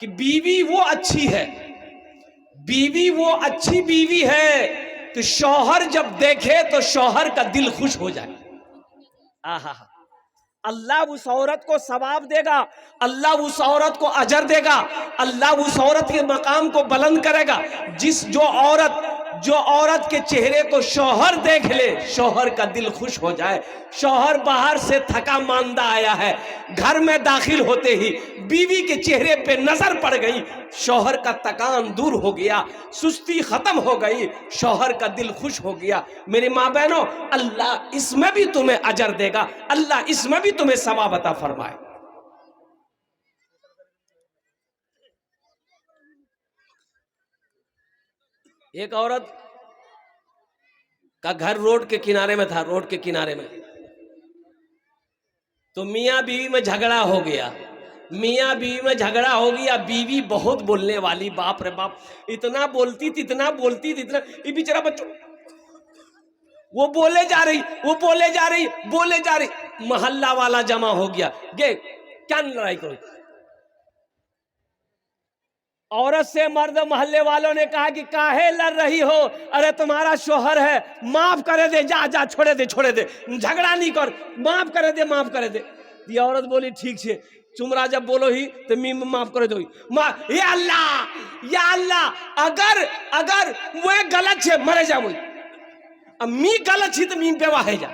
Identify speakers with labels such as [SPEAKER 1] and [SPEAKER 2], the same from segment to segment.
[SPEAKER 1] कि बीवी वो अच्छी है, बीवी वो अच्छी बीवी है कि शौहर जब देखे तो शौहर का दिल खुश हो जाए। आहा, अल्लाह उस औरत को सवाब देगा, अल्लाह उस औरत को अजर देगा, अल्लाह उस औरत के मकाम को बुलंद करेगा। जो औरत के चेहरे को शौहर देख ले, शौहर का दिल खुश हो जाए। शौहर बाहर से थका मांदा आया है, घर में दाखिल होते ही बीवी के चेहरे पे नजर पड़ गई, शौहर का थकान दूर हो गया, सुस्ती खत्म हो गई, शौहर का दिल खुश हो गया। मेरी माँ बहनों, अल्लाह इसमें भी तुम्हें अजर देगा, अल्लाह इसमें भी तुम्हें सवाब अता फरमाए। एक औरत का घर रोड के किनारे में था, रोड के किनारे में, तो मियाँ बीवी में झगड़ा हो गया, मियाँ बीवी में झगड़ा हो गया। बीवी बहुत बोलने वाली, बाप रे बाप, इतना बोलती थी, इतना बोलती थी, इतना, ये बेचारा बच्चों, वो बोले जा रही, वो बोले जा रही, बोले जा रही, मोहल्ला वाला जमा हो गया। गे क्या लड़ाई करो? औरत से मर्द मोहल्ले वालों ने कहा कि काहे लड़ रही हो? अरे तुम्हारा शोहर है, माफ करे दे, जा जा, छोड़े दे, छोड़े दे, झगड़ा नहीं कर, माफ करे दे, माफ करे दे। ये औरत बोली ठीक है, चुमरा जब बोलो ही तो मी माफ करे दो। या अल्लाह, अगर वो गलत है मरे जा, वही अब मी गलत छी तो मी बेवा है जा।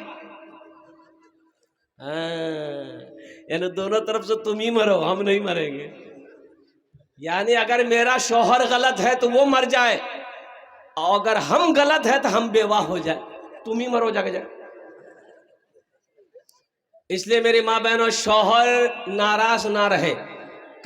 [SPEAKER 1] यानी दोनों तरफ से तुम ही मरो, हम नहीं मरेंगे। यानी अगर मेरा शौहर गलत है तो वो मर जाए, और अगर हम गलत है तो हम बेवा हो जाए, तुम ही मरो जाके जाए। इसलिए मेरी माँ बहनों, शौहर नाराज ना रहे,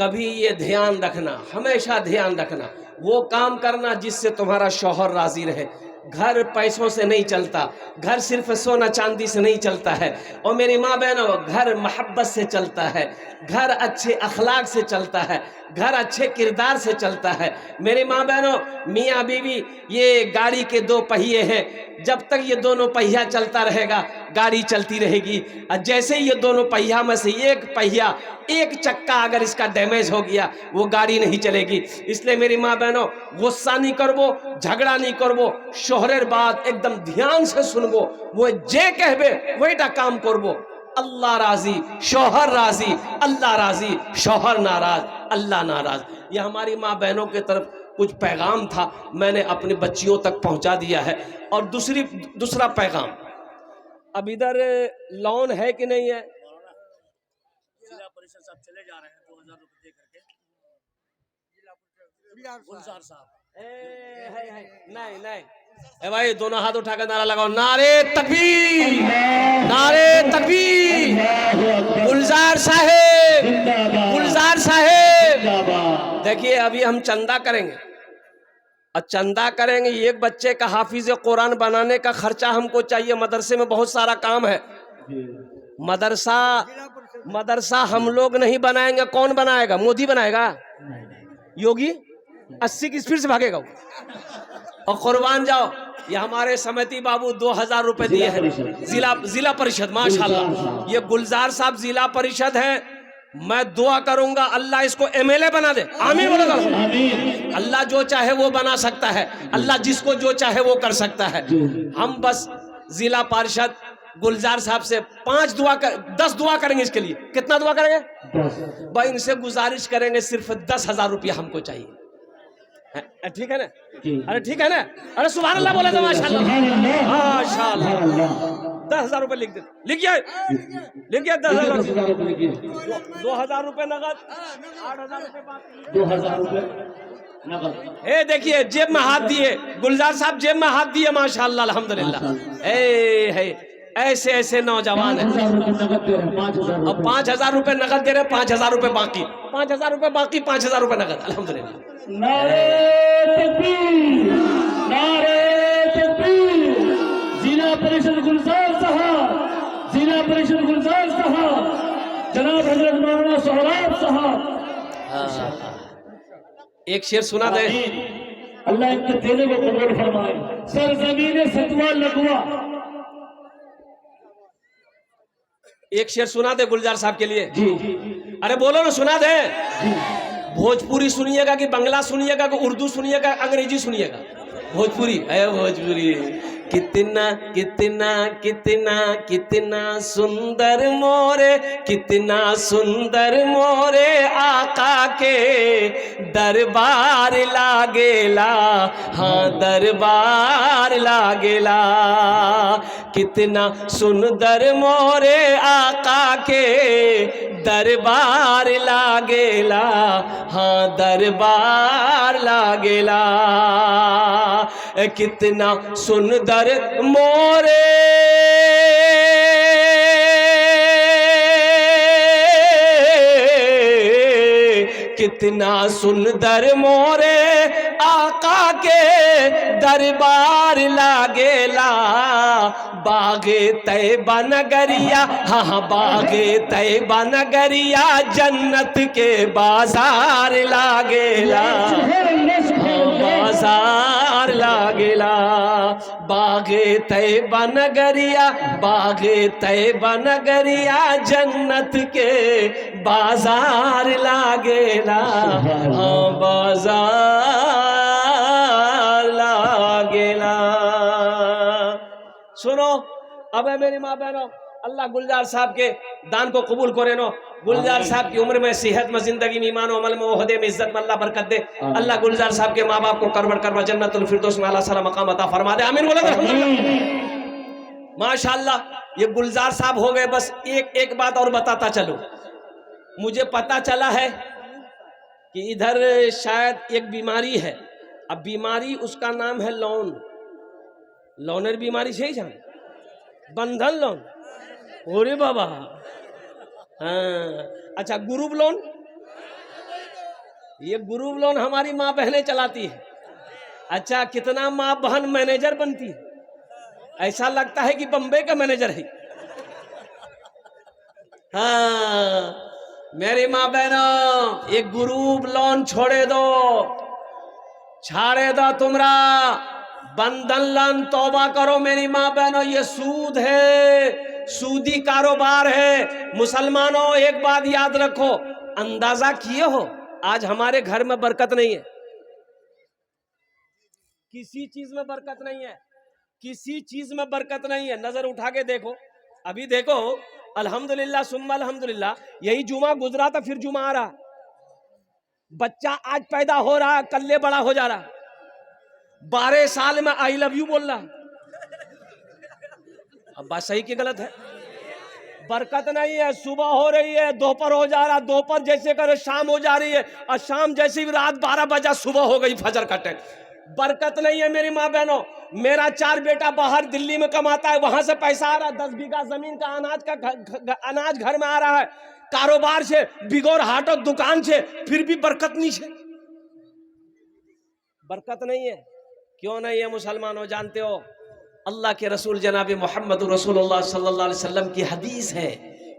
[SPEAKER 1] कभी ये ध्यान रखना, हमेशा ध्यान रखना, वो काम करना जिससे तुम्हारा शौहर राजी रहे। घर पैसों से नहीं चलता, घर सिर्फ सोना चांदी से नहीं चलता है। और मेरी माँ बहनों, घर मोहब्बत से चलता है, घर अच्छे अखलाक से चलता है, घर अच्छे किरदार से चलता है। मेरी माँ बहनों, मियाँ बीवी ये गाड़ी के दो पहिए हैं, जब तक ये दोनों पहिया चलता रहेगा गाड़ी चलती रहेगी। और जैसे ही ये दोनों पहिया में से एक पहिया, एक चक्का अगर इसका डैमेज हो गया, वो गाड़ी नहीं चलेगी। इसलिए मेरी माँ बहनों, गुस्सा नहीं करबो, झगड़ा नहीं करबो, शोहरेर बात एकदम ध्यान से सुनबो, वो जे कहबे वहीटा काम करबो। अल्लाह राजी, शौहर राजी, अल्लाह राजी, शौहर नाराज, अल्लाह नाराज। ये हमारी माँ बहनों की तरफ कुछ पैगाम था, मैंने अपनी बच्चियों तक पहुंचा दिया है। और दूसरा पैगाम, अब इधर लोन है कि नहीं है?
[SPEAKER 2] जिला परिषद साहब चले जा रहे हैं 2000 रुपए दे करके, गुलजार साहब।
[SPEAKER 1] नहीं ए भाई, दोनों हाथ उठाकर नारा लगाओ, नारे तकबीर, नारे तकबीर, गुलजार साहेब, गुलजार साहेब। देखिए अभी हम चंदा करेंगे, और चंदा करेंगे, एक बच्चे का हाफिज कुरान बनाने का खर्चा हमको चाहिए। मदरसे में बहुत सारा काम है, मदरसा हम लोग नहीं बनाएंगे, कौन बनाएगा? मोदी बनाएगा? योगी 80 की स्पीड से भागेगा वो। और कुर्बान जाओ, ये हमारे समिति बाबू 2000 रुपए दिए हैं, जिला परिषद, माशाल्लाह। ये गुलजार साहब जिला परिषद है, मैं दुआ करूंगा अल्लाह इसको एमएलए बना दे। आमीन बोलेगा। अल्लाह जो चाहे वो बना सकता है, अल्लाह जिसको जो चाहे वो कर सकता है। हम बस जिला परिषद गुलजार साहब से 10 दुआ करेंगे इसके लिए। कितना दुआ करेंगे? 10। भाई इनसे गुजारिश करेंगे, सिर्फ 10,000 रुपया हमको चाहिए। ठीक है ना? अरे ठीक है ना? अरे सुभान अल्लाह बोले तो माशाल्लाह, माशाल्लाह। 10,000 रुपए लिख दे, लिखिए 10,000, 2,000 रुपए नगद, 8,000 रुपए बाकी, 2,000 रुपए नगद। ए देखिए, जेब में हाथ दिए, गुलजार साहब जेब में हाथ दिए, माशाल्लाह, अल्हम्दुलिल्लाह। ऐसे ऐसे नौजवान है। अब 5,000 रुपए नगद दे रहे, 5,000 रुपए बाकी, 5,000 रुपए बाकी, 5,000 रुपए नगद, अल्हम्दुलिल्लाह।
[SPEAKER 3] नारे तकबीर, नारे तकबीर। जिला परिषद गुलजार साहब, जिला परिषद गुलजार साहब, जनाब हजरत मौलाना सोहराब साहब।
[SPEAKER 1] एक शेर सुना दे।
[SPEAKER 3] अल्लाह इनके देने को कबूल फरमाए। सरजमीन सतवा लगवा,
[SPEAKER 1] एक शेर सुना दे गुलजार साहब के लिए।
[SPEAKER 3] जी।
[SPEAKER 1] अरे बोलो ना, सुना दे। भोजपुरी सुनिएगा कि बांग्ला सुनिएगा कि उर्दू सुनिएगा, अंग्रेजी सुनिएगा? भोजपुरी है, भोजपुरी। कितना कितना कितना कितना सुंदर मोरे, कितना सुंदर मोरे आका के दरबार लागेला, हाँ दरबार लागेला। कितना सुंदर मोरे आका के दरबार लागेला, हाँ दरबार लागेला। कितना सुंदर मोरे कितना सुंदर मोरे आका के दरबार लागेला। बागे तैबा नगरिया, हाँ बागे तैबा नगरिया जन्नत के बाजार लागेला, हाँ बाजार लागेला। बागे तैबा नगरिया, बागे तैबा नगरिया जन्नत के बाजार लागेला, हाँ बाजार लागेला। सुनो, अब है मेरी माँ बहनों, अल्लाह गुलजार साहब के दान को कबूल करे नो। गुलजार साहब की उम्र में, सेहत में, जिंदगी में, ईमान अमल में, ओहदे में, इज्जत में अल्लाह बरकत दे। अल्लाह गुलजार साहब के माँ बाप को करवड़ करवा जन्नतुल फिरदौस में आला साला मकाम अता फरमा दे। आमीन बोलो माशाअल्लाह। ये गुलजार साहब हो गए। बस एक बात और बताता चलो, मुझे पता चला है कि इधर शायद एक बीमारी है। अब बीमारी उसका नाम है लोन, लोनर बीमारी से ही जान, बंधन लोन। ओरे बाबा, हाँ अच्छा। ग्रुप लोन, ये ग्रुप लोन हमारी माँ बहनें चलाती है। अच्छा, कितना माँ बहन मैनेजर बनती है, ऐसा लगता है कि बम्बई का मैनेजर है। हाँ मेरी माँ बहनों, एक ग्रुप लोन छोड़े दो, छाड़े दो तुमरा। बंधन लोन तौबा करो मेरी माँ बहनों, ये सूद है, सूदी कारोबार है। मुसलमानों एक बात याद रखो, अंदाजा किए हो आज हमारे घर में बरकत नहीं है, किसी चीज में बरकत नहीं है, किसी चीज में बरकत नहीं है। नजर उठा के देखो, अभी देखो, अल्हम्दुलिल्लाह सुम्मा अल्हम्दुलिल्लाह, यही जुमा गुजरा था, फिर जुमा आ रहा। बच्चा आज पैदा हो रहा, कल्ले बड़ा हो जा रहा। 12 साल में आई लव यू बोल रहा। अब बात सही की गलत है? बरकत नहीं है। सुबह हो रही है, दोपहर हो जा रहा, दोपहर जैसे करे शाम हो जा रही है, और शाम जैसी रात 12 बजा सुबह हो गई फजर का टाइम। बरकत नहीं है मेरी माँ बहनों। मेरा 4 बेटा बाहर दिल्ली में कमाता है, वहां से पैसा आ रहा, 10 बीघा जमीन का अनाज घर में आ रहा है, कारोबार से, बिगोर हाटो दुकान से, फिर भी बरकत नहीं है, बरकत नहीं है। क्यों नहीं है मुसलमानों? जानते हो, अल्लाह के रसूल जनाब मोहम्मद रसूलुल्लाह सल्लल्लाहु अलैहि वसल्लम की हदीस है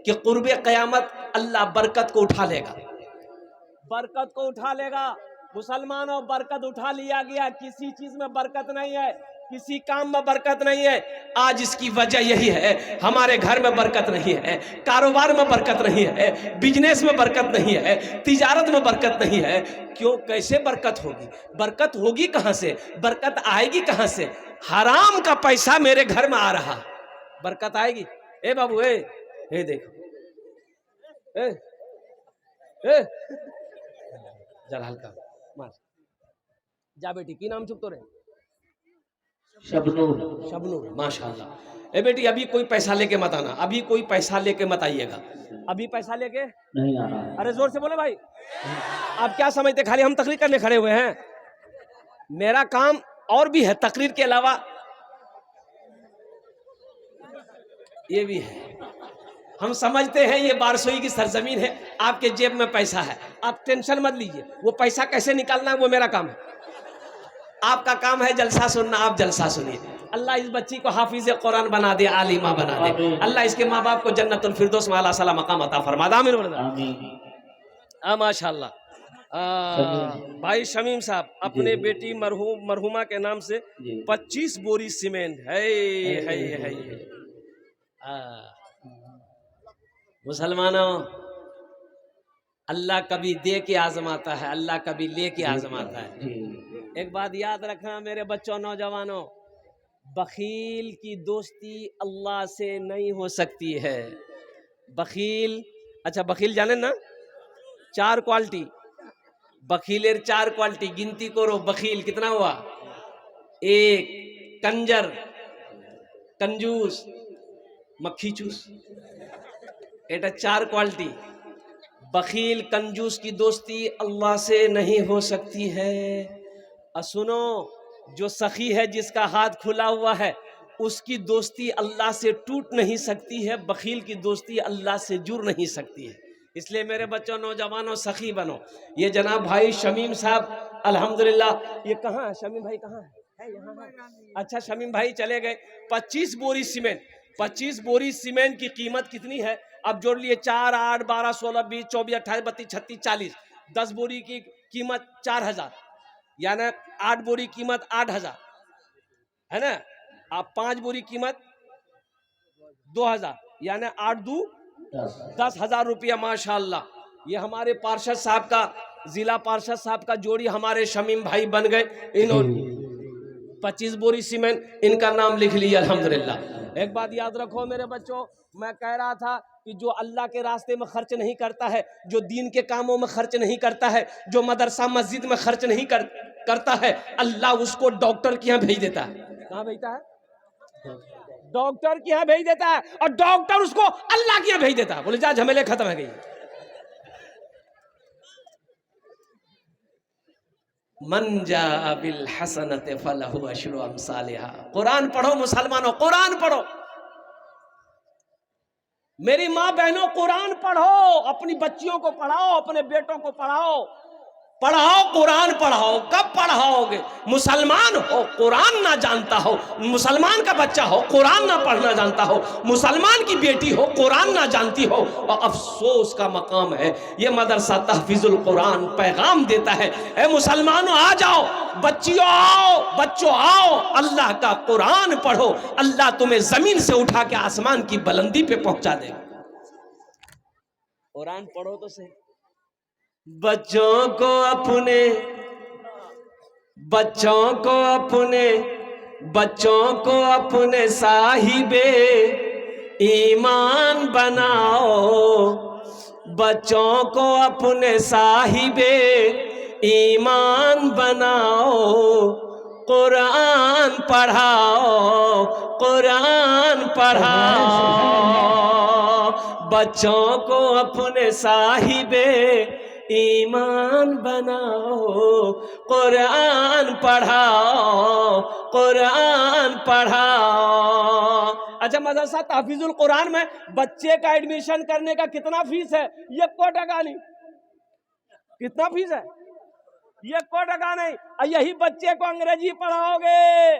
[SPEAKER 1] कि कुर्बे क़यामत अल्लाह बरकत को उठा लेगा, बरकत को उठा लेगा। मुसलमानों बरकत उठा लिया गया, किसी चीज में बरकत नहीं है, किसी काम में बरकत नहीं है। आज इसकी वजह यही है, हमारे घर में बरकत नहीं है, कारोबार में बरकत नहीं है, बिजनेस में बरकत नहीं है, तिजारत में बरकत नहीं है। क्यों? कैसे बरकत होगी? बरकत होगी कहां से? बरकत आएगी कहां से? हराम का पैसा मेरे घर में आ रहा, बरकत आएगी? ए बाबू, ए देखो, ए जरा हल्का मार जा बेटी, की नाम चुप तो रहे?
[SPEAKER 3] शबनूर।
[SPEAKER 1] शबनूर, माशाल्लाह। ए बेटी, अभी कोई पैसा लेके मत आना, अभी कोई पैसा लेके मत आइएगा, अभी पैसा लेके
[SPEAKER 3] नहीं आ रहा।
[SPEAKER 1] अरे जोर से बोले भाई। आप क्या समझते खाली हम तकरीर करने खड़े हुए हैं? मेरा काम और भी है, तकरीर के अलावा ये भी है। हम समझते हैं ये बारसोई की सरजमीन है, आपके जेब में पैसा है, आप टेंशन मत लीजिए, वो पैसा कैसे निकालना है वो मेरा काम है। आपका काम है जलसा सुनना, आप जलसा सुनिए। अल्लाह इस बच्ची को हाफिज कुरान बना दे, आलिमा बना दे। अल्लाह इसके माँ बाप को जन्नतुल फिरदौस में आला साला मकाम अता फरमा दे। आमीन। माशाअल्लाह। भाई शमीम साहब अपने बेटी मरहुमा के नाम से 25 बोरी सीमेंट है। मुसलमानों अल्लाह कभी दे के आजमाता है, अल्लाह कभी ले के आजमाता है।
[SPEAKER 3] जी
[SPEAKER 1] एक बात याद रखना मेरे बच्चों, नौजवानों, बखील की दोस्ती अल्लाह से नहीं हो सकती है। बखील, अच्छा बखील जाने ना, 4 क्वालिटी, बखीलेर 4 क्वालिटी गिनती करो। बखील कितना हुआ? 1 कंजर, कंजूस, मक्खी चूस, এটা 4 क्वालिटी। बखील कंजूस की दोस्ती अल्लाह से नहीं हो सकती है। और सुनो, जो सखी है, जिसका हाथ खुला हुआ है, उसकी दोस्ती अल्लाह से टूट नहीं सकती है, बखील की दोस्ती अल्लाह से जुड़ नहीं सकती है। इसलिए मेरे बच्चों, नौजवानों, सखी बनो। ये जनाब भाई शमीम साहब, अल्हम्दुलिल्लाह, ये कहाँ है शमीम भाई? कहाँ है? यहाँ है। अच्छा, शमीम भाई चले गए। 25 बोरी सीमेंट, 25 बोरी सीमेंट की कीमत कितनी है? अब जोड़ लिए, 4, 8, 12, 16, 20, 24, 28, 32, 36, 40। 10 बोरी की कीमत 4000, यानी 8 बोरी कीमत 8000 है ना। आप 5 बोरी कीमत 2000, यानी 8 दू 10,000 रुपया। माशाल्लाह, ये हमारे पार्षद साहब का, जिला पार्षद साहब का जोड़ी हमारे शमीम भाई बन गए। इन्होंने 25 बोरी सीमेंट, इनका नाम लिख लिया अल्हम्दुलिल्लाह। एक बात याद रखो मेरे बच्चों, मैं कह रहा था कि जो अल्लाह के रास्ते में खर्च नहीं करता है, जो दीन के कामों में खर्च नहीं करता है, जो मदरसा मस्जिद में खर्च नहीं करता है, अल्लाह उसको डॉक्टर के यहाँ भेज देता है। कहाँ भेजता है? डॉक्टर के यहाँ भेज देता है, और डॉक्टर उसको अल्लाह के यहाँ भेज देता है। बोले जा, झमेले खत्म है गई। मन जा बिल हसनत फलहु अशरु अमसालिहा। कुरान पढ़ो मुसलमानों, कुरान पढ़ो। मेरी माँ बहनों, कुरान पढ़ो, अपनी बच्चियों को पढ़ाओ, अपने बेटों को पढ़ाओ, पढ़ाओ, कुरान पढ़ाओ। कब पढ़ाओगे? मुसलमान हो, कुरान ना जानता हो, मुसलमान का बच्चा हो, कुरान ना पढ़ना जानता हो, मुसलमान की बेटी हो, कुरान ना जानती हो। और अफसोस का मकाम है, ये मदरसा तहफीजुल कुरान पैगाम देता है, ए मुसलमानों आ जाओ, बच्चियों आओ, बच्चों आओ, अल्लाह का कुरान पढ़ो, अल्लाह तुम्हें जमीन से उठा के आसमान की बुलंदी पे पहुंचा देगा। कुरान पढ़ो तो सही। बच्चों को अपने, बच्चों को अपने, बच्चों को अपने साहिबे ईमान बनाओ, बच्चों को अपने साहिबे ईमान बनाओ, कुरान पढ़ाओ, कुरान पढ़ाओ, बच्चों को अपने साहिबे ईमान बनाओ, कुरान पढ़ाओ, कुरान पढ़ाओ। अच्छा, मदरसा तहफीजुल कुरान में बच्चे का एडमिशन करने का कितना फीस है? ये 1 टका नहीं। कितना फीस है? ये 1 टका नहीं। और यही बच्चे को अंग्रेजी पढ़ाओगे,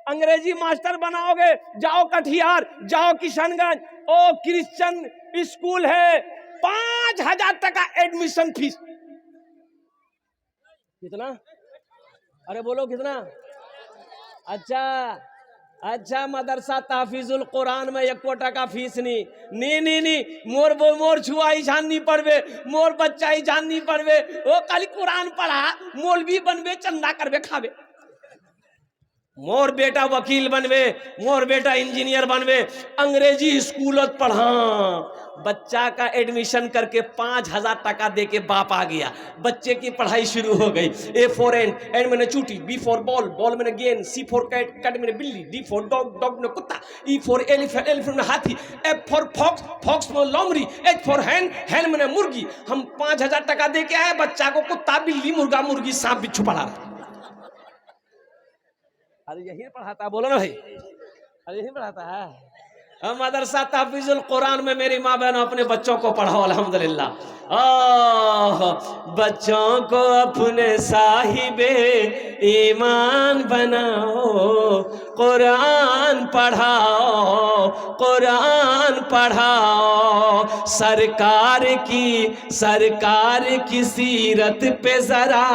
[SPEAKER 1] अंग्रेजी मास्टर बनाओगे, जाओ कटिहार, जाओ किशनगंज, ओ क्रिश्चियन स्कूल है, 5000 टका एडमिशन फीस। कितना? अरे बोलो कितना? अच्छा, अच्छा, मदरसा तहफीजुल कुरान में 1 टका फीस नहीं। नी नी नी, मोर छुआ ही जान नहीं पड़वे, मोर बच्चा ही जान नहीं पड़वे। ओ कल कुरान पढ़ा, मौलवी बनवे, चंदा करवे खावे। मोर बेटा वकील बनवे, मोर बेटा इंजीनियर बनवे, अंग्रेजी स्कूल पढ़ा। बच्चा का एडमिशन करके 5000 टका दे के बाप आ गया, बच्चे की पढ़ाई शुरू हो गई। ए फॉर एंड मैंने चूटी, बी फॉर बॉल, बॉल मैंने गेंद, सी फॉर कैट, कैट मैंने बिल्ली, डी फॉर डॉग, डॉग में कुत्ता, ई फॉर एलिफेंट, एलिफेंट में हाथी, एफ फॉर फॉक्स, फॉक्स में लोमड़ी, एच फॉर हैन, हैन मैंने मुर्गी। हम 5000 टका दे के आए, बच्चा को कुत्ता, बिल्ली, मुर्गा, मुर्गी, सांप, बिच्छू पढ़ा रहा। अरे यही पढ़ाता है, बोलो ना भाई, अरे यही पढ़ाता है। मदरसा तहफीजुल कुरान में मेरी माँ बहनों अपने बच्चों को पढ़ाओ अल्हम्दुलिल्लाह। बच्चों को अपने साहिबे ईमान बनाओ, कुरान पढ़ाओ, कुरान पढ़ाओ। सरकार की सीरत पे जरा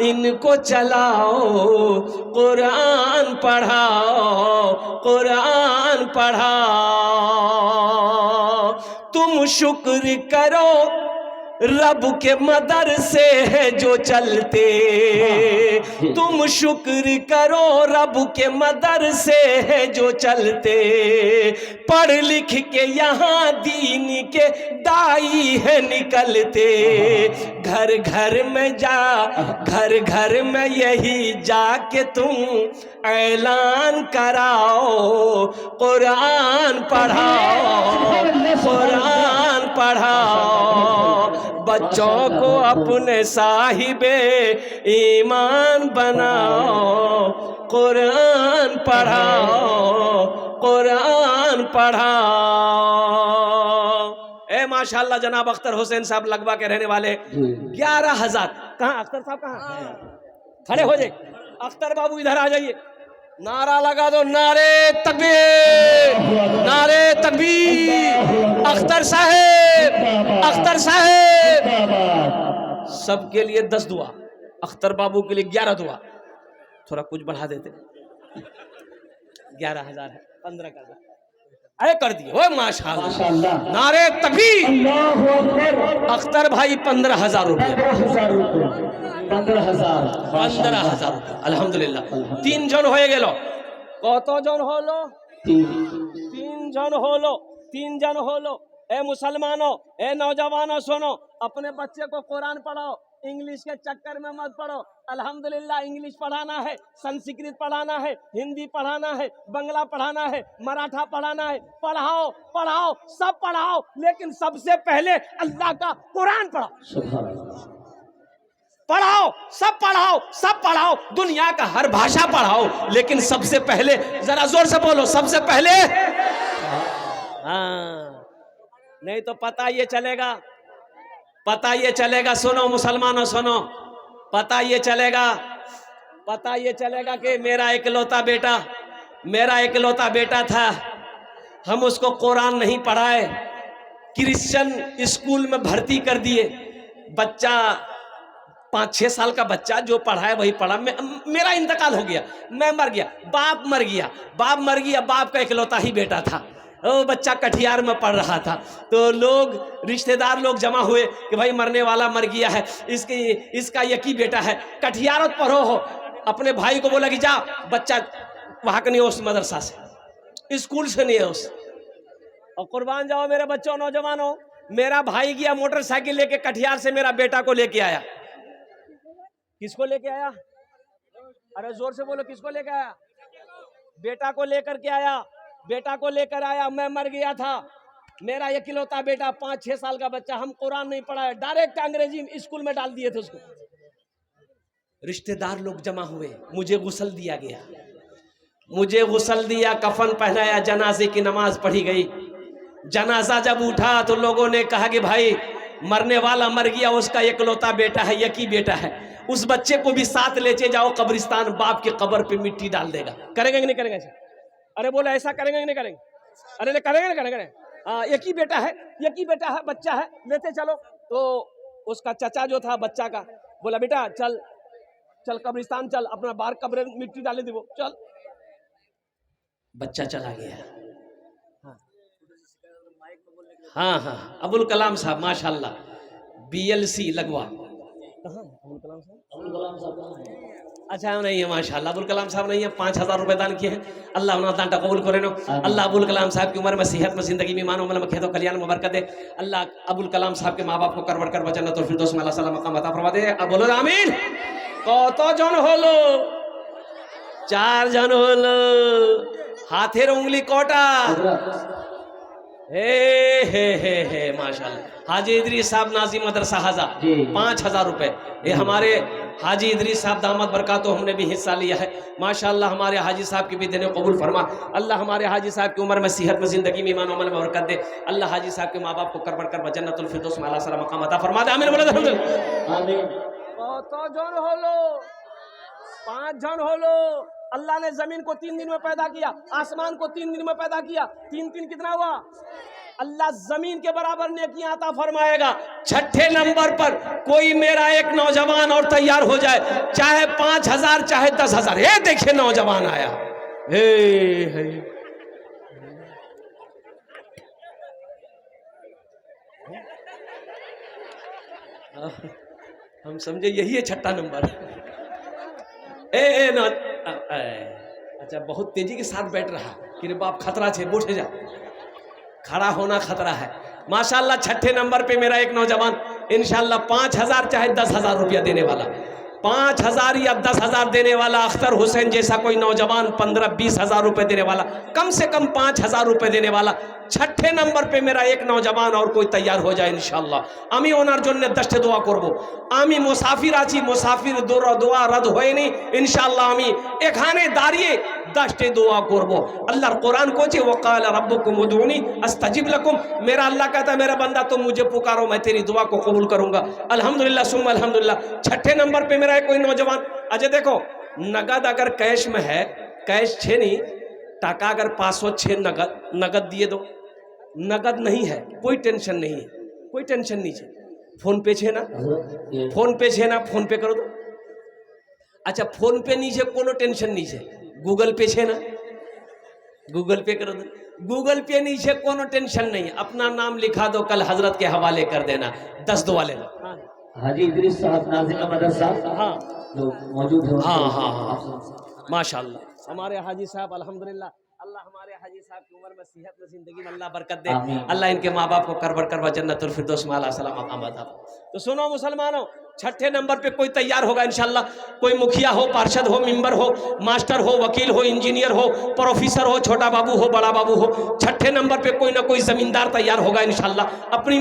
[SPEAKER 1] इनको चलाओ, कुरान पढ़ाओ, कुरान पढ़ाओ। तुम शुक्र करो रब के मदर से है जो चलते, तुम शुक्र करो रब के मदर से है जो चलते। पढ़ लिख के यहाँ दीन के दाई है निकलते, घर घर में घर घर में यही जाके तुम ऐलान कराओ, कुरान पढ़ाओ, कुरान पढ़ाओ, बच्चों को अपने साहिबे ईमान बनाओ, कुरान पढ़ाओ, कुरान पढ़ाओ। ए माशाल्लाह जनाब अख्तर हुसैन साहब लगवा के रहने वाले 11,000। कहाँ अख्तर साहब कहाँ खड़े हो जाए? अख्तर बाबू इधर आ जाइए, नारा लगा दो, नारे तकबीर, नारे तकबीर। अख्तर साहेब, अख्तर साहेब। सबके लिए 10 दुआ, अख्तर बाबू के लिए 11 दुआ। थोड़ा कुछ बढ़ा देते, 11,000 है, 15 कर दो। अरे कर दिए वो माशाल्लाह, नारे तकबीर। अख्तर भाई 15,000 रुपये, 15,000 रुपये अल्हम्दुलिल्लाह। 3 जन हो गेलो। कत जन होलो? 3 जन होलो, 3 जन होलो। ए मुसलमानों, ए नौजवानों सुनो, अपने बच्चे को कुरान पढ़ाओ, इंग्लिश के चक्कर में मत पढ़ो। अल्हम्दुलिल्लाह इंग्लिश पढ़ाना है, संस्कृत पढ़ाना है, हिंदी पढ़ाना है, बंगला पढ़ाना है, मराठा पढ़ाना है। पढ़ाओ पढ़ाओ सब पढ़ाओ, लेकिन सबसे पहले अल्लाह का कुरान पढ़ाओ। पढ़ाओ सब पढ़ाओ, सब पढ़ाओ, दुनिया का हर भाषा पढ़ाओ, लेकिन सबसे पहले, जरा जोर से बोलो, सबसे पहले। हाँ, नहीं तो पता ये चलेगा, पता ये चलेगा, सुनो मुसलमानों सुनो, पता ये चलेगा, पता ये चलेगा कि मेरा इकलौता बेटा, मेरा इकलौता बेटा था, हम उसको कुरान नहीं पढ़ाए, क्रिश्चियन स्कूल में भर्ती कर दिए। बच्चा 5-6 साल का बच्चा जो पढ़ा है वही पढ़ा। मेरा इंतकाल हो गया, मैं मर गया, बाप मर गया, बाप मर गया, बाप का इकलौता ही बेटा था। वो बच्चा कटिहार में पढ़ रहा था, तो लोग, रिश्तेदार लोग जमा हुए कि भाई मरने वाला मर गया है, इसका यकी बेटा है, कटिहार पढ़ो हो। अपने भाई को बोला कि जा, बच्चा वहां का नहीं, उस मदरसा से, स्कूल से नहीं है उस। और कुर्बान जाओ मेरे बच्चों, नौजवानों, मेरा भाई गया मोटरसाइकिल लेके कटिहार से, मेरा बेटा को लेके आया। किसको लेके आया? अरे जोर से बोलो, किसको लेके आया? बेटा को लेकर के आया, बेटा को लेकर आया। मैं मर गया था, मेरा इकलौता बेटा 5-6 साल का बच्चा, हम कुरान नहीं पढ़ाया, डायरेक्ट अंग्रेजी स्कूल में डाल दिए थे उसको। रिश्तेदार लोग जमा हुए, मुझे गुस्ल दिया गया, मुझे गुस्ल दिया, कफन पहनाया, जनाजे की नमाज पढ़ी गई। जनाजा जब उठा तो लोगों ने कहा कि भाई मरने वाला मर गया, उसका इकलौता बेटा है, यकी बेटा है, उस बच्चे को भी साथ लेके जाओ कब्रिस्तान, बाप के कब्र पे मिट्टी डाल देगा। करेंगे कि नहीं करेंगे? अरे बोलो ऐसा करेंगे कि नहीं करेंगे? अरे नहीं करेंगे, नहीं करेंगे। हाँ, एक ही बेटा है, एक ही बेटा है, बच्चा है, लेते चलो। तो उसका चचा जो था बच्चा का, बोला बेटा चल चल कब्रिस्तान चल, अपना बाहर कब्र मिट्टी डाले दे, वो चल। बच्चा चला गया। हाँ हाँ, अबुल कलाम साहब माशाल्लाह, BLC लगवा। कहाँ अबुल कलाम साहब? अच्छा नहीं है माशाल्लाह, अबुल कलाम साहब नहीं है, 5,000 रुपए दान किए हैं। अल्लाह उन्हें दान कबूल करे नो। अल्लाह अबुल कलाम साहब की उम्र में, सेहत में, जिंदगी में, ईमान में, खेतों कल्याण में बरकत दे। अल्लाह अबुल कलाम साहब के माँ बाप को करवट कर जन्नत और फिरदौस में अल्लाह सलाम मकाम अता फरमा दे। अब बोलो आमीन। कत जन हलो? 4 जन हलो। हाथेर उंगली कोटा? हे माशाल्लाह। हाजी इदरीस साहब नाजी मदरसा हाजा 5,000 रुपए। ये हमारे हाजी इदरीस साहब दामद बरकातो, हमने भी हिस्सा लिया है माशाल्लाह। हमारे हाजी साहब की भी देने कबूल फरमा। अल्लाह हमारे हाजी साहब की उम्र में, सेहत में, जिंदगी में, ईमान अमल में बरकत दे। अल्लाह हाजी साहब के माँ बाप को करबड़ कर जन्नतुल फिरदौस में अल्लाह सलाम मकाम अता फरमा दे। आमीन बोलो आमीन। कत जन हलो? 5 जन हलो। अल्लाह ने जमीन को 3 दिन में पैदा किया, आसमान को 3 दिन में पैदा किया। 3 कितना हुआ? अल्लाह जमीन के बराबर नेकियां अता फरमाएगा। 6ठे नंबर पर कोई मेरा एक नौजवान और तैयार हो जाए, चाहे 5,000 चाहे 10,000। ये देखिए नौजवान आया, हे हम समझे यही है छठा नंबर। ए ना अच्छा, बहुत तेजी के साथ बैठ रहा कि रे बाप खतरा छे, बैठ जा, खड़ा होना खतरा है। माशाल्लाह छठे नंबर पे मेरा एक नौजवान इंशाल्लाह 5,000 चाहे 10,000 रुपया देने वाला, 5,000 या 10,000 देने वाला, अख्तर हुसैन जैसा कोई नौजवान 15-20 हज़ार रुपये देने वाला, कम से कम 5,000 रुपये देने वाला, छठे नंबर पे मेरा एक नौजवान और कोई तैयार हो जाए इंशाल्लाह। आमी ओनार जन्य दस्ते दोआ करबो। आमी मुसाफिर आছি, मुसाफिर দোয়া রদ হয়নি ইনশাআল্লাহ। আমি এখানে দাঁড়িয়ে दस्ते दुआ করব। अल्लाह कुरान को चे वक़ाल रब्बुकुम उदूनी अस्तजिब लकुम, मेरा अल्लाह कहता है मेरा बंदा तुम मुझे पुकारो मैं तेरी दुआ को कबूल करूंगा। अल्हम्दुलिल्लाह सुम्मा अल्हम्दुलिल्लाह। छठे नंबर पे मेरा कोई नौजवान, अजय देखो नगद अगर कैश में है, कैश छे नहीं, टाका अगर 506 नगद दिए दो, नगद नहीं है कोई टेंशन नहीं है, कोई टेंशन नहीं है। फोन पे छे ना, फोन पे छे ना, फोन पे करो दो। अच्छा फोन पे नहीं है कोनो टेंशन नहीं है, गूगल पे छे ना, गूगल पे करो दो। गूगल पे नहीं है कोनो टेंशन नहीं है, अपना नाम लिखा दो, कल हजरत के हवाले कर देना, 10 दुआ लेना।
[SPEAKER 3] हाजी इदरीस साहब नाज़िम मदरसा,
[SPEAKER 1] हाँ
[SPEAKER 3] जो मौजूद है।
[SPEAKER 1] हाँ हाँ हाँ माशाल्लाह हमारे हाजी साहब अल्हम्दुलिल्लाह, अल्लाह हमारे हाजी साहब की उम्र में सेहत में जिंदगी में अल्लाह बरकत दे, अल्लाह इनके माँ बाप को करबर करवा जन्नतुल फिरदौस में आला सलाम मकाम अता। तो सुनो मुसलमानों, छठे नंबर पे कोई तैयार होगा इंशाल्लाह, कोई मुखिया हो, पार्षद हो, मेंबर हो, मास्टर हो, वकील हो, इंजीनियर हो, प्रोफेसर हो, छोटा बाबू हो, बड़ा बाबू हो, छठे नंबर पे कोई ना कोई जमींदार तैयार होगा इंशाल्लाह। अपनी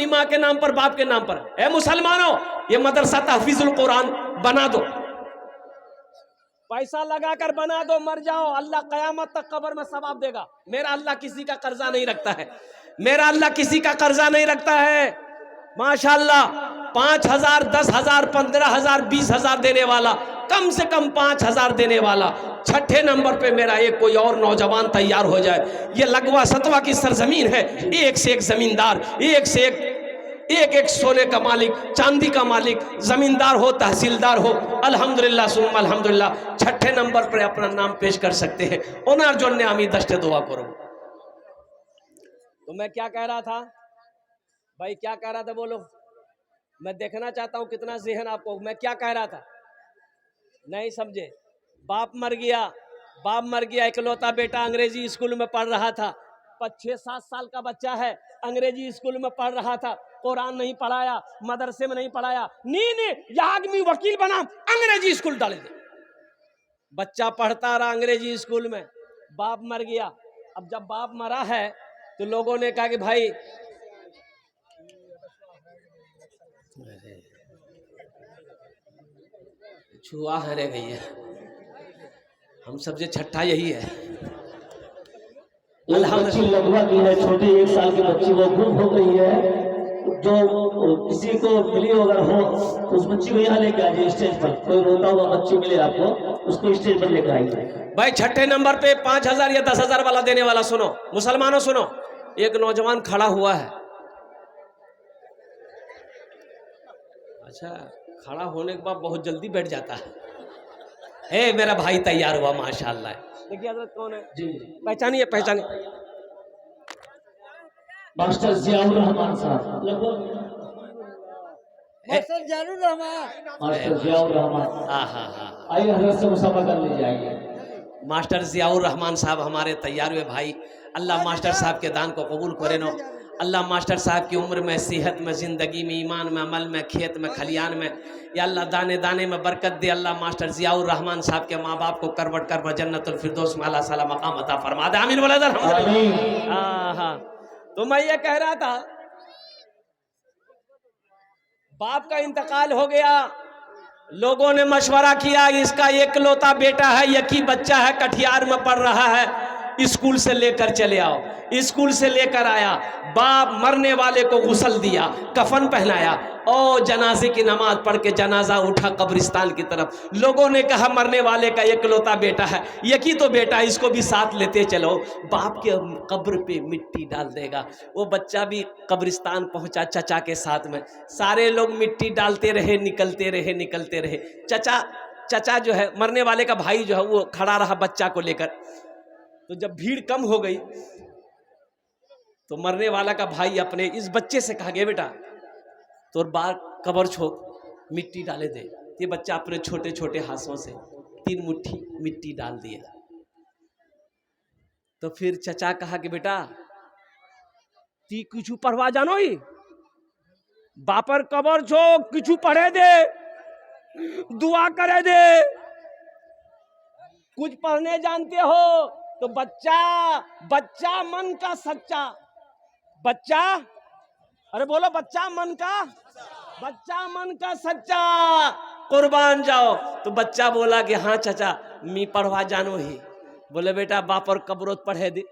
[SPEAKER 1] माँ के नाम पर, बाप के नाम पर। ए मुसलमानों, ये मदरसा तहफीजुल कुरान बना दो, पैसा लगाकर बना दो, मर जाओ अल्लाह कयामत तक कब्र में सवाब देगा। मेरा अल्लाह किसी का कर्जा नहीं रखता है, मेरा अल्लाह किसी का कर्जा नहीं रखता है। माशाल्लाह 5,000, 10,000, 15,000, 20,000 देने वाला, कम से कम 5,000 देने वाला। छठे नंबर पे मेरा एक कोई और नौजवान तैयार हो जाए। ये लगवा सतवा की सरजमीन है, एक से एक जमींदार, एक से एक सोने का मालिक, चांदी का मालिक, जमींदार हो, तहसीलदार हो, अल्हम्दुलिल्लाह सुम्मा अल्हम्दुलिल्लाह छठे नंबर पर अपना नाम पेश कर सकते हैं। ओनार जोन ने आमी दस्ते दुआ करो। तो मैं क्या कह रहा था भाई, क्या कह रहा था बोलो, मैं देखना चाहता हूं कितना ज़हन आपको। मैं क्या कह रहा था, नहीं समझे। बाप मर गया, इकलौता बेटा अंग्रेजी स्कूल में पढ़ रहा था, 6-7 साल का बच्चा है, अंग्रेजी स्कूल में पढ़ रहा था, कुरान नहीं पढ़ाया, मदरसे में नहीं पढ़ाया, नहीं यह आदमी वकील बना, अंग्रेजी स्कूल डाल दे। बच्चा पढ़ता रहा अंग्रेजी स्कूल में, बाप मर गया। अब जब बाप मरा है तो लोगों ने कहा कि भाई छुआ है रे भैया, हम सबसे छठा यही है।
[SPEAKER 3] बच्ची लगवा की है, छोटी 1 साल की बच्ची, वो गुम हो गई है। जो किसी को मिली अगर हो तो उस बच्ची को यहाँ लेकर आइए स्टेज पर। कोई रोता हुआ बच्ची मिले आपको, उसको स्टेज पर लेकर आइए।
[SPEAKER 1] भाई छठे नंबर पे 5,000 या 10,000 वाला देने वाला सुनो मुसलमानों, सुनो। एक नौजवान खड़ा हुआ है, अच्छा खड़ा होने के बाद बहुत जल्दी बैठ जाता है। मेरा भाई तैयार हुआ माशाल्लाह। देखिए हजरत कौन है जी, पहचानिए
[SPEAKER 3] मास्टर जियाउर रहमान साहब, मास्टर जियाउर रहमान। आइए हजरत से मुसाफा कर ले जाइए।
[SPEAKER 1] मास्टर जियाउर रहमान साहब हमारे तैयार हुए भाई। अल्लाह मास्टर साहब के दान को कबूल करे नो। अल्लाह मास्टर साहब की उम्र में, सेहत में, ज़िंदगी में, ईमान में, अमल में, खेत में, खलियान में, या अल्लाह दाने दाने में बरकत दे। अल्लाह मास्टर जियाउर रहमान साहब के माँ बाप को करवट कर जन्नतुल फिरदौस में अल्लाह सला मकाम अता फरमा दे। आमीन बोला दर। हाँ, तो मैं ये कह रहा था, बाप का इंतकाल हो गया, लोगों ने मशवरा किया, इसका एकलौता बेटा है, यकी बच्चा है, कटिहार में पढ़ रहा है, स्कूल से लेकर चले आओ। स्कूल से लेकर आया, बाप मरने वाले को गुस्ल दिया, कफन पहनाया और जनाजे की नमाज पढ़ के जनाजा उठा कब्रिस्तान की तरफ। लोगों ने कहा मरने वाले का एकलौता बेटा है, यकी तो बेटा, इसको भी साथ लेते चलो, बाप के कब्र पे मिट्टी डाल देगा। वो बच्चा भी कब्रिस्तान पहुंचा चचा के साथ में, सारे लोग मिट्टी डालते रहे, निकलते रहे। चचा जो है, मरने वाले का भाई जो है, वो खड़ा रहा बच्चा को लेकर। तो जब भीड़ कम हो गई तो मरने वाला का भाई अपने इस बच्चे से कहा, गया बेटा तो बार कबर छोक मिट्टी डाले दे। ये बच्चा अपने छोटे छोटे हाथों से 3 मुट्ठी मिट्टी डाल दिया। तो फिर चचा कहा कि बेटा ती किचू पढ़वा जानो ही, बापर कबर छोक किचू पढ़े दे, दुआ करे दे। कुछ पढ़ने जानते हो तो बच्चा मन का सच्चा, बच्चा, अरे बोलो बच्चा मन का सच्चा, कुर्बान जाओ। तो बच्चा बोला कि हाँ चाचा मी पढ़वा जानो ही। बोले बेटा बाप और कब्रोत पढ़े दे।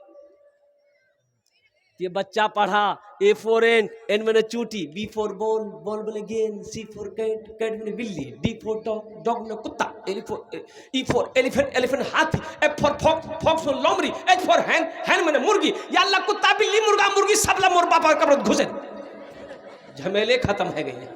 [SPEAKER 1] ये बच्चा पढ़ा A for N मैंने चूटी, B for बॉल, बॉल मैंने गेंद, C for कैट, कैट मैंने बिल्ली, D for डॉग, डॉग मैंने कुत्ता, E for एलिफेंट, एलिफेंट हाथी, F for फॉक्स, फॉक्स मैंने लोमड़ी, H for हैन, हैन मैंने मुर्गी। या अल्लाह कुत्ता बिल्ली मुर्गा मुर्गी सबला मोर बाप और कब्रोत घुसे। झमेले खत्म है गए।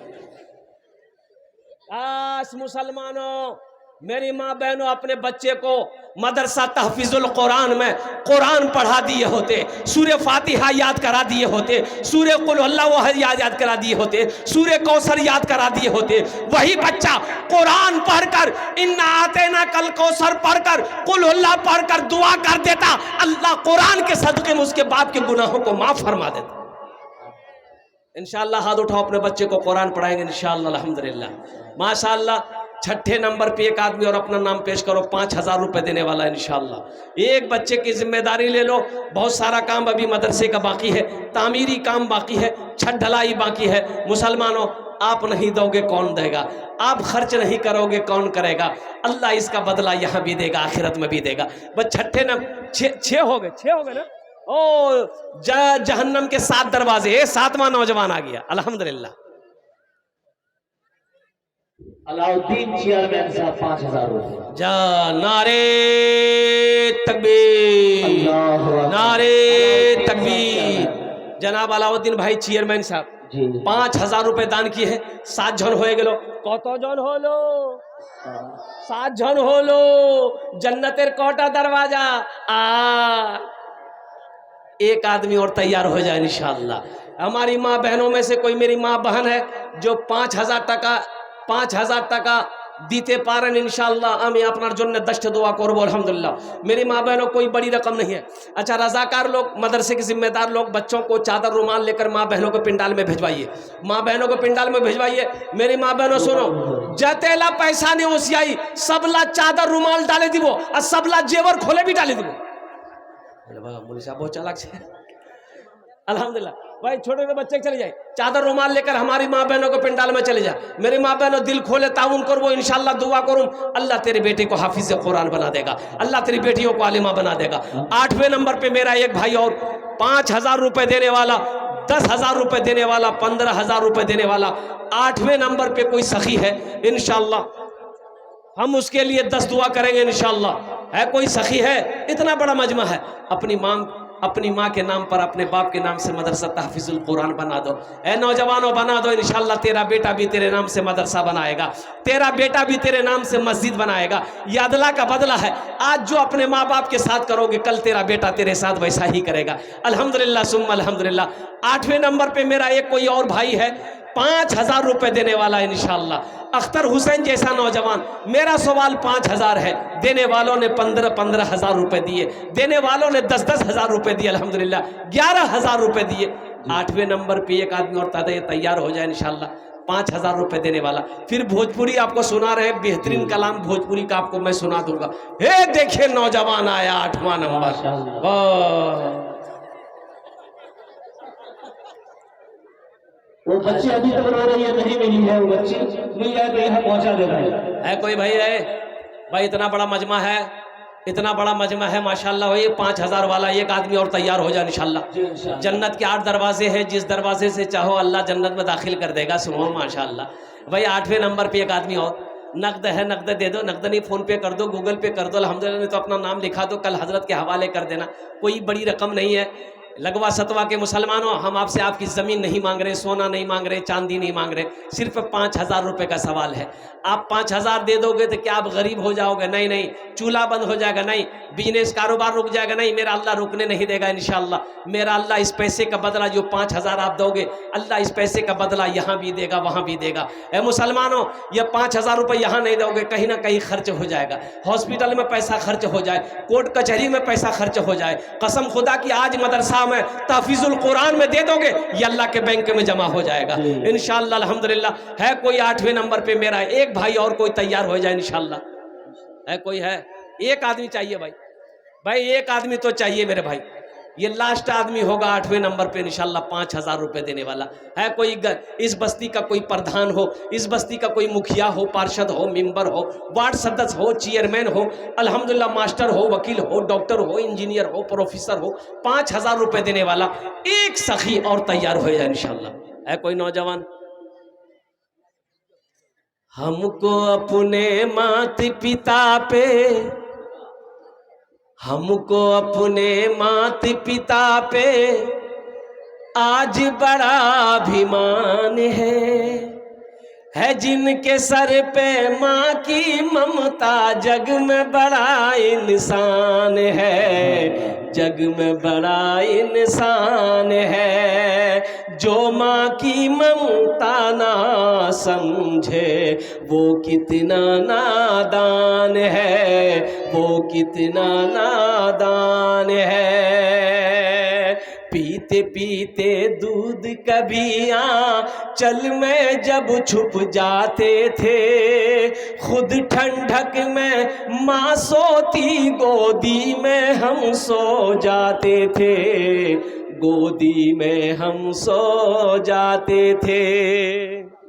[SPEAKER 1] आस मुसलमानों, मेरी माँ बहनों, अपने बच्चे को मदरसा तहफीजुल कुरान में कुरान पढ़ा दिए होते, सूर्य फातिहा याद करा दिए होते, सूर्य कुल अल्लाह याद करा दिए होते, सूर्य कौसर याद करा दिए होते, वही बच्चा कुरान पढ़कर इन्ना आतेना कल कौसर पढ़कर कुल अल्लाह पढ़कर दुआ कर देता, अल्लाह कुरान के सदके में उसके बाप के गुनाहों को माफ फरमा देता। इंशाअल्लाह हाथ उठाओ, अपने बच्चे को कुरान पढ़ाएंगे इंशाअल्लाह, अल्हम्दुलिल्लाह, माशाअल्लाह। छठे नंबर पे एक आदमी और अपना नाम पेश करो, 5000 रुपए देने वाला इंशाअल्लाह। एक बच्चे की जिम्मेदारी ले लो, बहुत सारा काम अभी मदरसे का बाकी है, तामीरी काम बाकी है, छत ढलाई बाकी है। मुसलमानों, आप नहीं दोगे कौन देगा, आप खर्च नहीं करोगे कौन करेगा। अल्लाह इसका बदला यहाँ भी देगा, आखिरत में भी देगा। बस छठे नंबर 6 हो गए ना। ओ जहन्नम के 7 दरवाजे, 7वां नौजवान आ गया, अल्हम्दुलिल्लाह।
[SPEAKER 3] अलाउद्दीन चेयरमैन साहब 5000 रुपए।
[SPEAKER 1] जा नारे तकबीर, नारे तकबीर। जनाब अलाउद्दीन भाई चेयरमैन साहब 5000 रुपए दान किए हैं। 7 जन हो गेलो, कत जन होलो? 7 जन होलो। जन्नतेर कोटा दरवाजा आ, एक आदमी और तैयार हो जाए इंशाअल्लाह। हमारी माँ बहनों में से कोई मेरी माँ बहन है जो 5000 টাকা দিতে পারেন इंशाअल्लाह, আমি আপনার জন্য 10 দোয়া করব अल्हम्दुलिल्लाह। मेरी माँ बहनों कोई बड़ी रकम नहीं है। अच्छा, रजाकार लोग, मदरसे के जिम्मेदार लोग बच्चों को चादर रुमाल लेकर माँ बहनों को पिंडाल में भिजवाइए, माँ बहनों को पिंडाल में भिजवाइए। मेरी माँ बहनों सुनो, जतेला पैसा नहीं ओसियाई, सबला चादर रुमाल डाले दिबो और सबला जेवर खोले भी डाले दिबो। बोले साहब बहुत चालाक है, अल्हम्दुलिल्लाह। भाई छोटे छोटे बच्चे चले जाए, चादर रुमाल लेकर हमारी माँ बहनों को पिंडाल में चले जा। मेरी माँ बहनों दिल खोले, ताउन करो इंशाअल्लाह, दुआ करूँ अल्लाह तेरे बेटे को हाफिज कुरान बना देगा, अल्लाह तेरी बेटियों को आलिमा बना देगा। 8वें नंबर पे मेरा एक भाई और 5000 रुपए देने वाला, 10,000 रुपए देने वाला, 15,000 रुपए देने वाला। 8वें नंबर पे कोई सखी है इंशाअल्लाह, हम उसके लिए 10 दुआ करेंगे इंशाअल्लाह। है कोई सखी है? इतना बड़ा मजमा है। अपनी माँ के नाम पर, अपने बाप के नाम से मदरसा तहफीजुल कुरान बना दो। ए नौजवानों, बना दो इंशाअल्लाह। तेरा बेटा भी तेरे नाम से मदरसा बनाएगा, तेरा बेटा भी तेरे नाम से मस्जिद बनाएगा। ये अदला का बदला है। आज जो अपने माँ बाप के साथ करोगे, कल तेरा बेटा तेरे साथ वैसा ही करेगा। अल्हम्दुलिल्लाह सुम्मा अल्हम्दुलिल्लाह। 8वें नंबर पे मेरा एक कोई और भाई है, 5000 रुपए देने वाला इंशाअल्लाह। अख्तर हुसैन जैसा नौजवान। मेरा सवाल 5000 है, देने वालों ने 15,000 रुपए दिए, देने वालों ने 10,000 रुपए दिए, अल्हम्दुलिल्लाह 11,000 रुपए दिए। 8वें नंबर पे एक आदमी और तैयार हो जाए इंशाअल्लाह, 5000 रुपए देने वाला। फिर भोजपुरी आपको सुना रहे, बेहतरीन कलाम भोजपुरी का आपको मैं सुना दूंगा। हे देखिए नौजवान आया 8वां नंबर।
[SPEAKER 3] वो बच्चे अभी तक रो रही है, नहीं मिली है, वो बच्ची मिल जाए तो यहाँ पहुंचा देना है।
[SPEAKER 1] कोई भाई है? भाई इतना बड़ा मजमा है, इतना बड़ा मजमा है माशाल्लाह। ये 5000 वाला एक आदमी और तैयार हो जाए इंशाअल्लाह। जन्नत के 8 दरवाजे हैं, जिस दरवाजे से चाहो अल्लाह जन्नत में दाखिल कर देगा। सुनो माशाल्लाह। भाई 8वें नंबर पे एक आदमी और, नकद है नकद दे दो, नकद नहीं फ़ोन पे कर दो, गूगल पे कर दो, अल्हम्दुलिल्लाह। नहीं तो अपना नाम लिखा दो, कल हजरत के हवाले कर देना। कोई बड़ी रकम नहीं है। लगवा सतवा के मुसलमानों, हम आपसे आपकी ज़मीन नहीं मांग रहे, सोना नहीं मांग रहे, चांदी नहीं मांग रहे, सिर्फ 5,000 रुपये का सवाल है। आप 5,000 दे दोगे तो क्या आप गरीब हो जाओगे? नहीं नहीं। चूल्हा बंद हो जाएगा? नहीं। बिजनेस कारोबार रुक जाएगा? नहीं। मेरा अल्लाह रुकने नहीं देगा इंशाअल्लाह। मेरा अल्लाह इस पैसे का बदला जो 5,000 आप दोगे, अल्लाह इस पैसे का बदला यहाँ भी देगा, वहाँ भी देगा। ए मुसलमानों, ये 5,000 रुपये यहाँ नहीं दोगे, कहीं ना कहीं खर्च हो जाएगा। हॉस्पिटल में पैसा खर्च हो जाए, कोर्ट कचहरी में पैसा खर्च हो जाए, कसम खुदा की आज मदरसा में तहफीजुल कुरान में दे दोगे, ये अल्लाह के बैंक में जमा हो जाएगा इंशाअल्लाह। अल्हम्दुलिल्लाह। है कोई 8वें नंबर पे मेरा एक भाई और कोई तैयार हो जाए इंशाअल्लाह? है कोई? है? एक आदमी चाहिए भाई, भाई एक आदमी तो चाहिए मेरे भाई। ये लास्ट आदमी होगा 8वें नंबर पे इंशाअल्लाह 5,000 रुपये देने वाला। है कोई इस बस्ती का कोई प्रधान हो, इस बस्ती का कोई मुखिया हो, पार्षद हो, मेंबर हो, वार्ड सदस्य हो, चेयरमैन हो, अल्हम्दुलिल्लाह मास्टर हो, वकील हो, डॉक्टर हो, इंजीनियर हो, प्रोफेसर हो, 5,000 रुपये देने वाला एक सखी और तैयार हो जाए इंशाअल्लाह। है कोई नौजवान? हमको अपने माता पिता पे, हमको अपने माता पिता पे आज बड़ा अभिमान है जिनके सर पे माँ की ममता, जग में बड़ा इंसान है, जग में बड़ा इंसान है। जो माँ की ममता ना समझे वो कितना नादान है, वो कितना नादान है। पीते पीते दूध कभी आंचल में जब छुप जाते थे, खुद ठंडक में माँ सोती, गोदी में हम सो जाते थे, गोदी में हम सो जाते थे।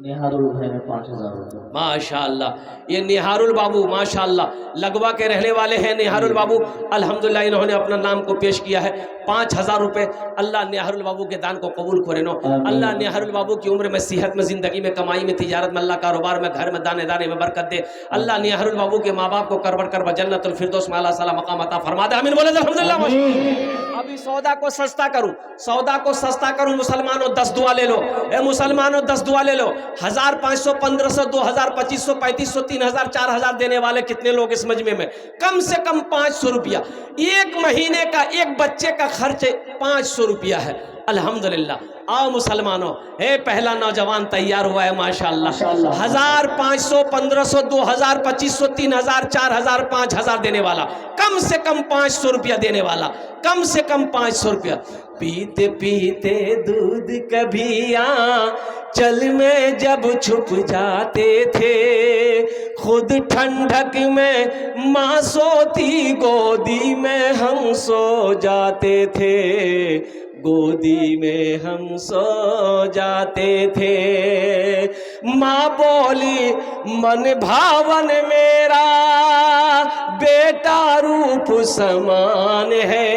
[SPEAKER 3] निहारुल भाई ने 5,000 रुपये।
[SPEAKER 1] माशाअल्लाह। ये निहारुल बाबू माशाअल्लाह लगवा के रहने वाले हैं। निहारुल बाबू अल्हम्दुलिल्लाह इन्होंने अपना नाम को पेश किया है। 5,000 रुपये। अल्लाह निहारुल बाबू के दान को कबूल करे नो। अल्लाह निहारुल बाबू की उम्र में, सेहत में, ज़िंदगी में, कमाई में, तिजारत में, अल्लाह कारोबार में, घर में, दाने दाने में बरकत दे। अल्लाह निहारुल बाबू के माँ बाप को करबट करब जन्नतुल फिरदौस में अल्लाह सला मकाम अता फरमा दे। आमीन बोले अल्हम्दुलिल्लाह। अभी सौदा को सस्ता करूं, सौदा को सस्ता करूं मुसलमानों, 10 दुआ ले लो। ए मुसलमानों 10 दुआ ले लो। 1,000, 500, 1,500, 2,000, 2,500, 3,500, 3,000, 4,000 देने वाले कितने लोग इस मजमे में? कम से कम 500 रुपया। एक महीने का एक बच्चे का खर्च 500 रुपया है। अल्हम्दुलिल्लाह। आओ मुसलमानों, हे पहला नौजवान तैयार हुआ है माशाअल्लाह। 1,000, 500, 1,500, 2,000, 2,500, 3,000, 4,000, 5,000 देने वाला, कम से कम 500 रुपया देने वाला, कम से कम 500 रुपया। पीते पीते दूध कभी आंचल में जब छुप जाते थे, खुद ठंडक में माँ सोती, गोदी में हम सो जाते थे, गोदी में हम सो जाते थे। माँ बोली मन भावन मेरा बेटा रूप समान है,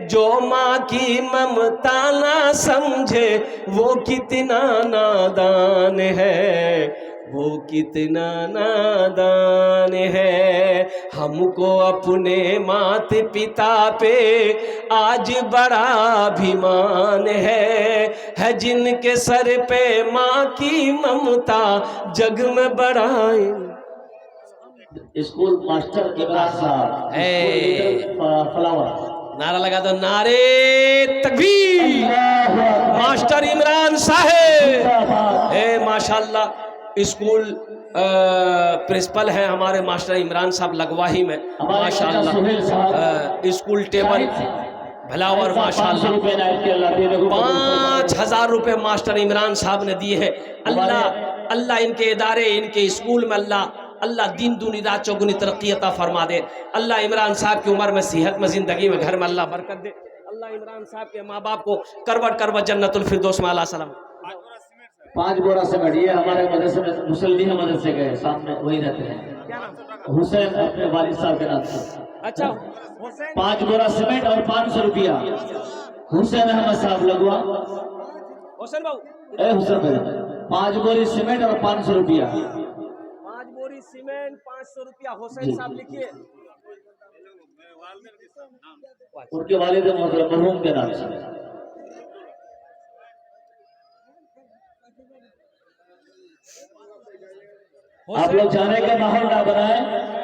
[SPEAKER 1] जो माँ की ममता ना समझे वो कितना नादान है, वो कितना नादान है। हमको अपने माता पिता पे आज बड़ा अभिमान है जिनके सर पे माँ की ममता, जग में बड़ा।
[SPEAKER 3] स्कूल मास्टर इमरान साहब, फ्लावर
[SPEAKER 1] नारा लगा दो, नारे तकबीर। मास्टर इमरान साहब माशाल्लाह स्कूल प्रिंसिपल हैं हमारे मास्टर इमरान साहब लगवाही में माशाल्लाह। स्कूल टेबल भलावर माशाल्लाह 5,000 रुपये मास्टर इमरान साहब ने दिए हैं। अल्लाह इनके इदारे, इनके स्कूल में अल्लाह दिन दूनी रात चौगुनी तरक्की अता फरमा दे। अल्लाह इमरान साहब की उम्र में, सेहत में, ज़िंदगी में, घर में अल्लाह बरकत दे। अल्लाह इमरान साहब के माँ बाप को करवट करवट जन्नतुल फिरदौस में अल्लाह सलाम।
[SPEAKER 3] 5 बोरा सीमेंट। ये हमारे मदरसे में मुसल्ली मदरसे गए सामने वही रहते हैं, हुसैन अपने वालिद साहब के नाम से।
[SPEAKER 1] अच्छा,
[SPEAKER 3] 5 बोरा सीमेंट और 500 रुपया हुसैन अहमद साहब लगवा।
[SPEAKER 1] हुसैन बाबू,
[SPEAKER 3] हुसैन भाई 5 बोरी सीमेंट और 500 रुपया।
[SPEAKER 1] 5 बोरी सीमेंट 500 रुपया। हुसैन साहब लिखिए।
[SPEAKER 3] उनके वालिद मोहतरम मरहूम के नाम से। आप लोग जाने का माहौल ना बनाए,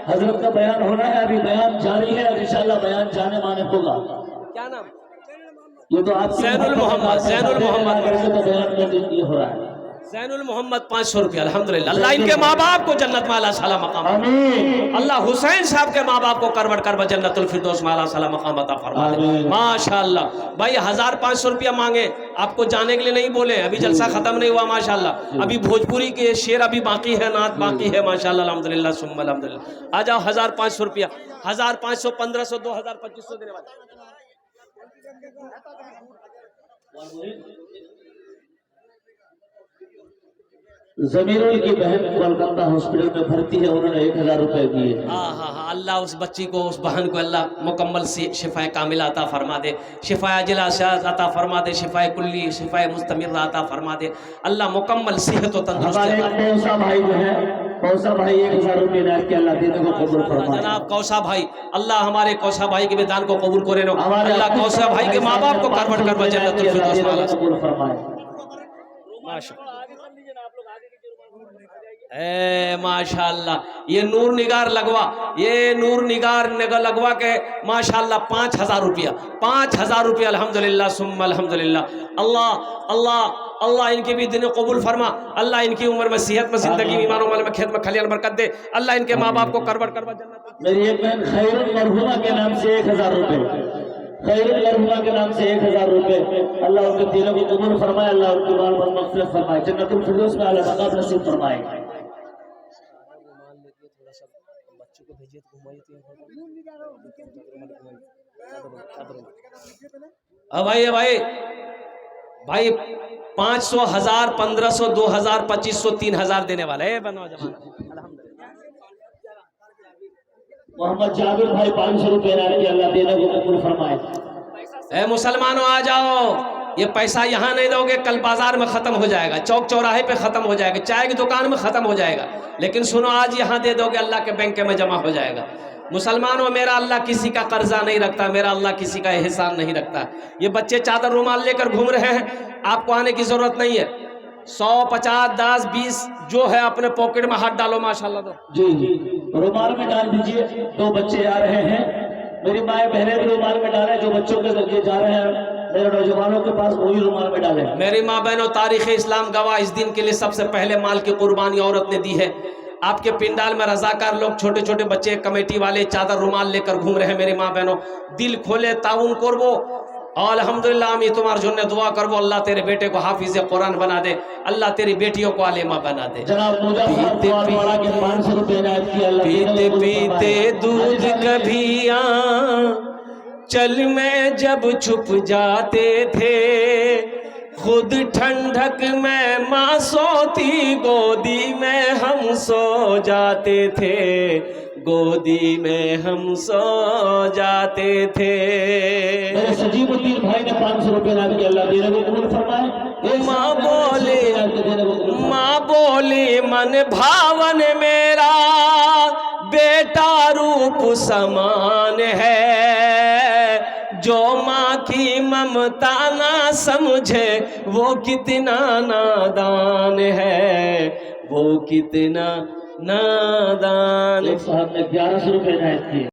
[SPEAKER 3] हजरत का बयान होना है, अभी बयान जारी है और इंशाल्लाह बयान जाने माने होगा।
[SPEAKER 1] क्या नाम?
[SPEAKER 3] ये तो आप
[SPEAKER 1] ज़ैनुल मोहम्मद, ज़ैनुल मोहम्मद
[SPEAKER 3] तो बयान में ये हो रहा है।
[SPEAKER 1] ज़ैनुल मोहम्मद 500 रुपया। अल्हम्दुलिल्लाह। अल्लाह इनके माँ बाप को जन्नत में आला साला मकाम,
[SPEAKER 3] आमीन।
[SPEAKER 1] अल्लाह हुसैन साहब के माँ बाप को करवट कर जन्नतुल फिरदौस में आला साला मकाम अता फरमा दे। माशाअल्लाह। भाई 1500 रुपया मांगे, आपको जाने के लिए नहीं बोले, अभी जलसा खत्म नहीं हुआ माशाअल्लाह, अभी भोजपुरी के शेर अभी बाकी है, नात बाकी है माशाअल्लाह। अल्हम्दुलिल्लाह सुम्मा अल्हम्दुलिल्लाह। आ जाओ 1500 रुपया, 1500, 1500, 2000, 2500 देने वाले।
[SPEAKER 3] जमीरुल की बहन कोलकाता हॉस्पिटल में भर्ती है, उन्होंने 1000 रुपए दिए।
[SPEAKER 1] हाँ हाँ हाँ, अल्लाह उस बच्ची को, उस बहन को अल्लाह मुकम्मल शिफाए कामिला अता फरमा दे, शिफाए अजिला अता फरमा दे, शिफाए कुल्ली, शिफाए मुस्तमिर अता फरमा दे, अल्लाह मुकम्मल सेहत और तंदुरुस्ती।
[SPEAKER 3] हमारे कौसा भाई जो है, कौसा भाई 1000 रुपए दान के अल्लाह देने को कबूल फरमाए।
[SPEAKER 1] जनाब कौसा भाई, अल्लाह हमारे कौसा भाई के दान को कबूल करे नो, अल्लाह कौसा भाई के माँ बाप को करवट कर जन्नतुल फिरदौस में आला
[SPEAKER 3] कबूल फरमाए।
[SPEAKER 1] माशाअल्लाह। ए माशाअल्लाह, ये नूर निगार लगवा, ये नूर निगार लगवा के माशाअल्लाह 5000 रुपया, 5000 रुपया। अल्हम्दुलिल्लाह सुम्मा अल्हम्दुलिल्लाह। अल्लाह अल्लाह अल्लाह इनके भी दिन कबूल फरमा, अल्लाह इनकी उम्र में, सेहत में, जिंदगी में, ईमान में, खेत में खलियान बरकत दे, अल्लाह इनके माँ बाप को करवट करवा जन्नत।
[SPEAKER 3] मेरी एक बहन खैरुल मरहुमा के नाम से 1000 रुपए, खैरुल मरहुमा के नाम से 1000 रुपए। अल्लाह उनके दिलों को कबूल फरमाए, अल्लाह उनकी माल पर मग़फ़िरत फरमाए, जन्नतुल फिरदौस में आला मक़ाम नसीब फरमाए।
[SPEAKER 1] भाई भाई भाई 500, 1000, 1500, 2000, 2500, 3000 देने वाला है बनो जमाना।
[SPEAKER 3] मोहम्मद जाबिर भाई 500 रुपए नारे, अल्लाह देने को कबूल फरमाए।
[SPEAKER 1] ए मुसलमानों आ जाओ, ये पैसा यहाँ नहीं दोगे कल बाजार में खत्म हो जाएगा, चौक चौराहे पे खत्म हो जाएगा, चाय की दुकान में खत्म हो जाएगा, लेकिन सुनो आज यहाँ दे दोगे अल्लाह के बैंक में जमा हो जाएगा। मुसलमानों, मेरा अल्लाह किसी का कर्जा नहीं रखता, मेरा अल्लाह किसी का एहसान नहीं रखता। ये बच्चे चादर रुमाल लेकर घूम रहे हैं, आपको आने की जरूरत नहीं है। 100, 50, 10, 20 जो है अपने पॉकेट में हाथ डालो माशाल्लाह। तो
[SPEAKER 3] जी रुमाल में डाल दीजिए। 2 बच्चे आ रहे हैं, मेरी माए बहनें भी रुमाल में डाले, जो बच्चों के लिए जा रहे हैं मेरे नौजवानों के पास वही रुमाल में डाले। मेरी
[SPEAKER 1] माँ बहनों, तारीख इस्लाम गवाह, इस दिन के लिए सबसे पहले माल की कुर्बानी औरत ने दी है। आपके पिंडाल में रजाकार लोग, छोटे छोटे बच्चे, कमेटी वाले चादर रुमाल लेकर घूम रहे हैं। मेरी माँ बहनों, दिल खोले ताउन करबो, अल्हम्दुलिल्लाह আমি তোমার জন্য দোয়া করব, अल्लाह तेरे बेटे को हाफिज कुरान बना दे, अल्लाह तेरी बेटियों को आलिमा बना दे। पीते पीते दूध कभी चल में जब छुप जाते थे, खुद ठंडक में माँ सोती, गोदी में हम सो जाते थे, गोदी में हम सो जाते थे।
[SPEAKER 3] मेरे सजीबुद्दीन भाई ने 500 रुपए डाल के अल्लाह देने को कबूल फरमाए।
[SPEAKER 1] माँ बोली मन भावन मेरा बेटा रूप समान है, जो माँ की ममता ना समझे वो कितना नादान है, वो कितना नादान।
[SPEAKER 3] एक साहब ने 1100 रुपए नायत किए।